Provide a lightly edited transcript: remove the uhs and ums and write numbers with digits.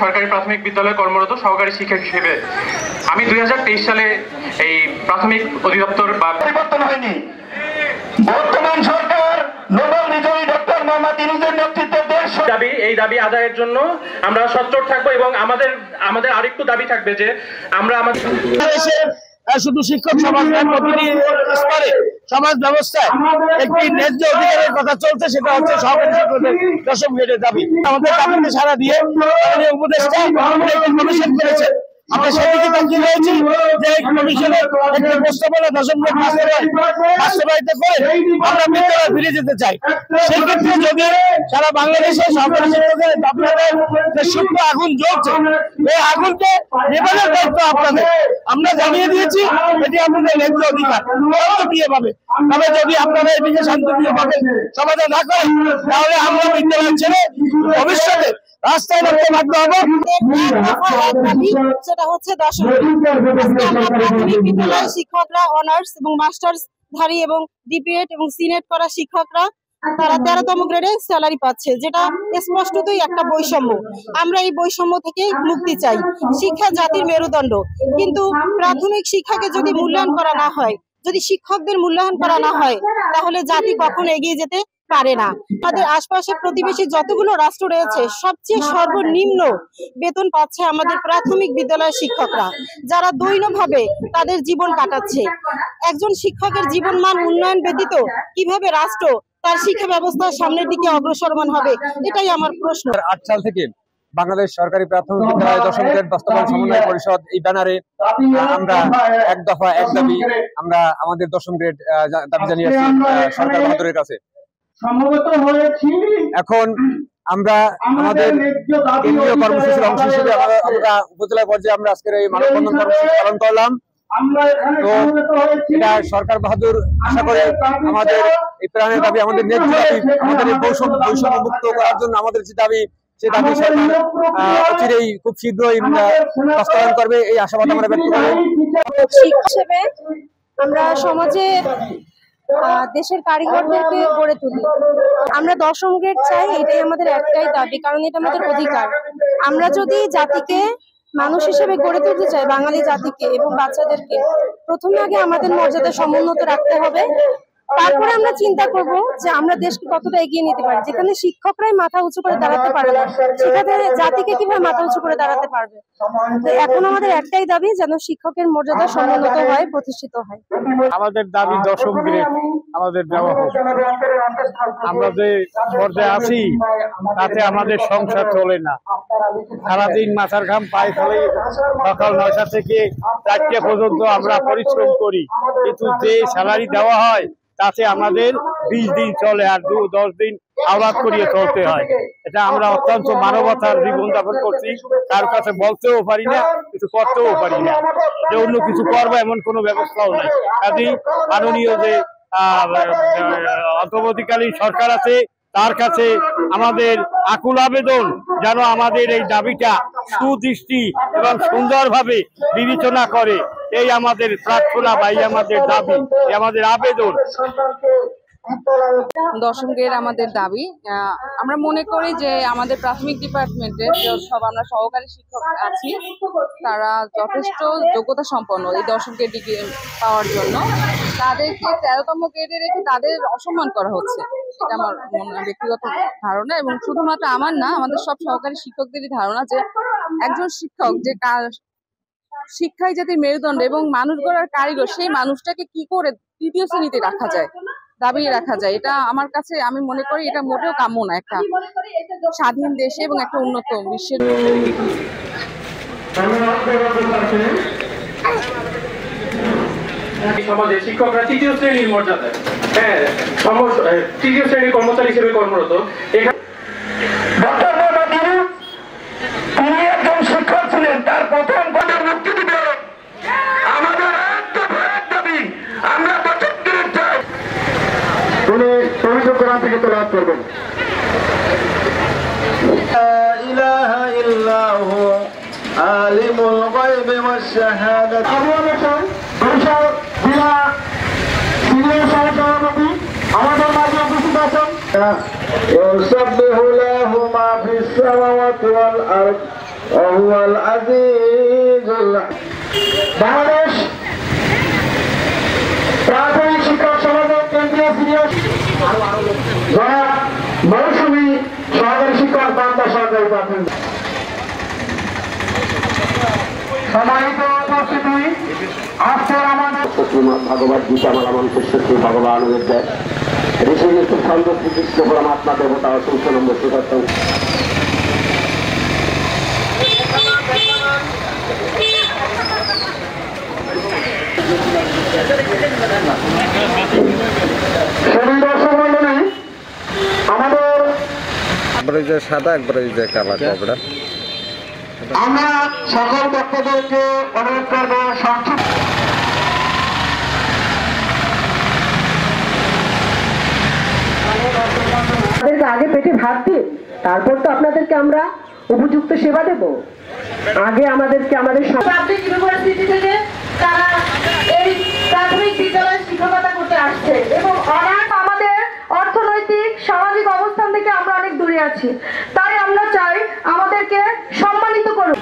সরকারি প্রাথমিক বিদ্যালয়ে কর্মরত সহকারী শিক্ষক হিসেবে আমি 2023 সালে এই প্রাথমিক অধিদপ্তর বা পরিবর্তন হয়নি। বর্তমান সরকার নোবেল বিজয়ী ডক্টর মোহাম্মদ ইউনূসের নেতৃত্বে এই দাবি আদায়ের জন্য আমরা সচ্চর থাকবো এবং আমাদের আরেকটু দাবি থাকবে যে আমরা আমাদের শুধু শিক্ষক সমাজ নয়, প্রতিটি স্তরে সমাজ ব্যবস্থায় একটি ন্যায্য অধিকারের কথা চলছে, সেটা হচ্ছে সহকারী শিক্ষকদের 10ম গ্রেডের দাবি। আমাদের দাবিতে সাড়া দিয়ে উপদেষ্টা একটি কমিশন করেছে। আমরা সেদিকে তাকিয়ে রয়েছি যে কমিশনের একটি প্রস্তাবনা 10ম গ্রেড বাস্তবায়িত করে আমরা বিদ্যালয়ে ফিরে যেতে চাই। সেক্ষেত্রে যদি সারা বাংলাদেশে সরকারি শিক্ষকদের আপনাদের যে সুপ্ত আগুন জ্বলছে, এই আগুনকে নেভানোর দায়িত্ব আপনাদের। আমরা জানিয়ে দিয়েছি এটি আপনাদের ন্যায্য অধিকার শান্তিপ্রিয়ভাবে। তবে যদি আপনারা এটিকে শান্তিপ্রিয়ভাবে সমাধান না করেন, তাহলে আমরা বিদ্যালয় ছেড়ে ভবিষ্যতে রাস্তায় নামতে বাধ্য হবো। সেটা হচ্ছে 10ম প্রাথমিক বিদ্যালয়ের শিক্ষকরা অনার্স এবং মাস্টার্সধারী এবং ডিপিএড এবং সিনেট করা শিক্ষকরা তারা 13তম গ্রেডে স্যালারি পাচ্ছে, যেটা স্পষ্টতই একটা বৈষম্য। আমরা এই বৈষম্য থেকে মুক্তি চাই। শিক্ষা জাতির মেরুদণ্ড, কিন্তু প্রাথমিক শিক্ষাকে যদি মূল্যায়ন করা না হয়, যদি শিক্ষকদের মূল্যায়ন করা না হয়, তাহলে জাতি কখনো এগিয়ে যেতে পারে না। আমাদের আশপাশের প্রতিবেশী যতগুলো রাষ্ট্র রয়েছে, সবচেয়ে সর্বনিম্ন বেতন পাচ্ছে আমাদের প্রাথমিক বিদ্যালয়ের শিক্ষকরা, যারা দৈনভাবে তাদের জীবন কাটাচ্ছে। একজন শিক্ষকের জীবনমান উন্নয়ন ব্যতীত কিভাবে রাষ্ট্র তার শিক্ষা ব্যবস্থা সামনের দিকে অগ্রসরমান হবে, এটাই আমার প্রশ্ন। 8 সাল থেকে বাংলাদেশ সরকারি প্রাথমিক বিদ্যালয় 10ম গ্রেড বাস্তবায়ন সমন্বয় পরিষদ এই ব্যানারে আমরা এক দফা এক দাবি আমরা আমাদের 10ম গ্রেড দাবি জানিয়েছি সরকার বাহাদুরের কাছে। এখন আমরা আমাদের কেন্দ্রীয় কর্মসূচির অংশ হিসেবে আমরা উপজেলা পর্যায়ে আমরা আজকের এই মানববন্ধন কর্মসূচি পালন করলাম। তো এটা সরকার বাহাদুর আশা করে আমাদের এই প্রাণের দাবি, আমাদের ন্যায্য দাবি, আমাদের এই বৈষম্য মুক্ত করার জন্য আমাদের যে দাবি, সে দাবি সরকার অচিরেই খুব শীঘ্রই বাস্তবায়ন করবে, এই আশাবাদ আমরা ব্যক্ত করি। শিক্ষক হিসেবে আমরা সমাজে দেশের কারিগরদেরকে গড়ে তুলি। আমরা 10ম গ্রেড চাই, এটাই আমাদের একটাই দাবি, কারণ এটা আমাদের অধিকার। আমরা যদি জাতিকে মানুষ হিসেবে গড়ে তুলতে চাই, বাঙালি জাতিকে এবং বাচ্চাদেরকে, প্রথমে আগে আমাদের মর্যাদা সমুন্নত রাখতে হবে। তারপরে আমরা চিন্তা করব যে আমরা দেশকে কতটা এগিয়ে নিতে পারি। যেখানে শিক্ষকরাই মাথা উঁচু করে দাঁড়াতে পারে না, সেখানে জাতিকে কিভাবে মাথা উঁচু করে দাঁড়াতে পারবে? তো এখন আমাদের একটাই দাবি, যেন শিক্ষকের মর্যাদা সমুন্নত হয়, প্রতিষ্ঠিত হয়। আমাদের দাবি 10ম গ্রেড আমাদের দেওয়া হোক। আমরা যে পর্যায়ে আছি তাতে আমাদের সংসার চলে না। সারাদিন মাথার ঘাম পায়ে ফেলে সকাল 9টা থেকে 4টা পর্যন্ত আমরা পরিশ্রম করি, কিন্তু যে স্যালারি দেওয়া হয় তাতে আমাদের 20 দিন চলে, আর 10 দিন আওলাদ করিয়ে চলতে হয়। এটা আমরা অত্যন্ত মানবতার জীবন যাপন করছি, কার কাছে বলতেও পারি না, কিছু করতেও পারি না, যে অন্য কিছু করবো এমন কোনো ব্যবস্থাও নাই। কাজেই মাননীয় যে অন্তর্বর্তীকালীন সরকার আছে, তার কাছে আমাদের আকুল আবেদন, যেন আমাদের এই দাবিটা সুদৃষ্টি এবং সুন্দরভাবে বিবেচনা করে। এই আমাদের প্রার্থনা বা এই আমাদের দাবি, এই আমাদের আবেদন। 10ম গ্রেড আমাদের দাবি। আমরা মনে করি যে আমাদের প্রাথমিক ডিপার্টমেন্টে সব আমরা সহকারী শিক্ষক আছি, তারা যথেষ্ট যোগ্যতা সম্পন্ন এই 10ম গ্রেড ডিগ্রি পাওয়ার জন্য। তাদেরকে 13তম গ্রেডে রেখে তাদের অসম্মান করা হচ্ছে, এটা আমার ব্যক্তিগত ধারণা, এবং শুধুমাত্র আমার না, আমাদের সব সহকারী শিক্ষকদেরই ধারণা যে একজন শিক্ষক যে শিক্ষাই জাতির মেরুদণ্ড এবং মানুষ গড়ার কারিগর, সেই মানুষটাকে কি করে 3য় শ্রেণীতে রাখা যায়, দাবিয়ে রাখা যায়, এটা আমার কাছে, আমি মনে করি এটা মোটেও কাম্য না একটা স্বাধীন দেশে এবং একটা উন্নত বিশ্বের। সমাজে শিক্ষকরা 3য় শ্রেণীর মর্যাদায়, 3য় শ্রেণীর কর্মচারী হিসেবে কর্মরত। তিনি একজন শিক্ষক ছিলেন, তার প্রথম পদের মুক্তি দিবে আমাদের এক দাবি, আমরা 10ম গ্রেড চাই। উনি পবিত্র কোরআন থেকে তেলাওয়াত করবেন। লা ইলাহা ইল্লাহু আলিমুল গায়বি ওয়াশ শাহাদাতি। বরিশাল জেলা সিনিয়র সহসভাপতি আমাদের মাঝে উপস্থিত আছেন। ইউসাব্বিহু লাহু মা ফিস সামাওয়াতি ওয়াল আরদ ওয়াল আজিজুল বাংলাদেশ প্রাথমিক শিক্ষক সমাজের কেন্দ্রীয় সিনিয়র জনাব মৌসুমী সহকারী শিক্ষক বান্দা সরকারি প্রাথমিক। সম্মানিত উপস্থিতি, আজকে আমাদের ভগবত গীতা মালা মন্ত্রের শ্রী ভগবান দেয় ঋষি নিশ্চিত ছন্দ শ্রীকৃষ্ণ পরমাত্মা দেবতা অসংখ্য নম্বর সুদত্ত আমাদের একবার ওই যে সাদা একবার ওই যে কালা কপড়া। আমরা সকল বক্তাদেরকে অনুরোধ করবো সংক্ষিপ্ত আপনাদেরকে আগে পেটে ভাত দিই, তারপর তো আপনাদেরকে আমরা উপযুক্ত সেবা দেব। আগে আমাদেরকে আমাদের পাবলিক ইউনিভার্সিটি থেকে তারা এই প্রাথমিক বিদ্যালয়ে শিক্ষকতা করতে আসছে এবং অনেক আমাদের অর্থনৈতিক সামাজিক অবস্থান থেকে আমরা অনেক দূরে আছি, তাই আমরা চাই আমাদেরকে সম্মানিত করুন।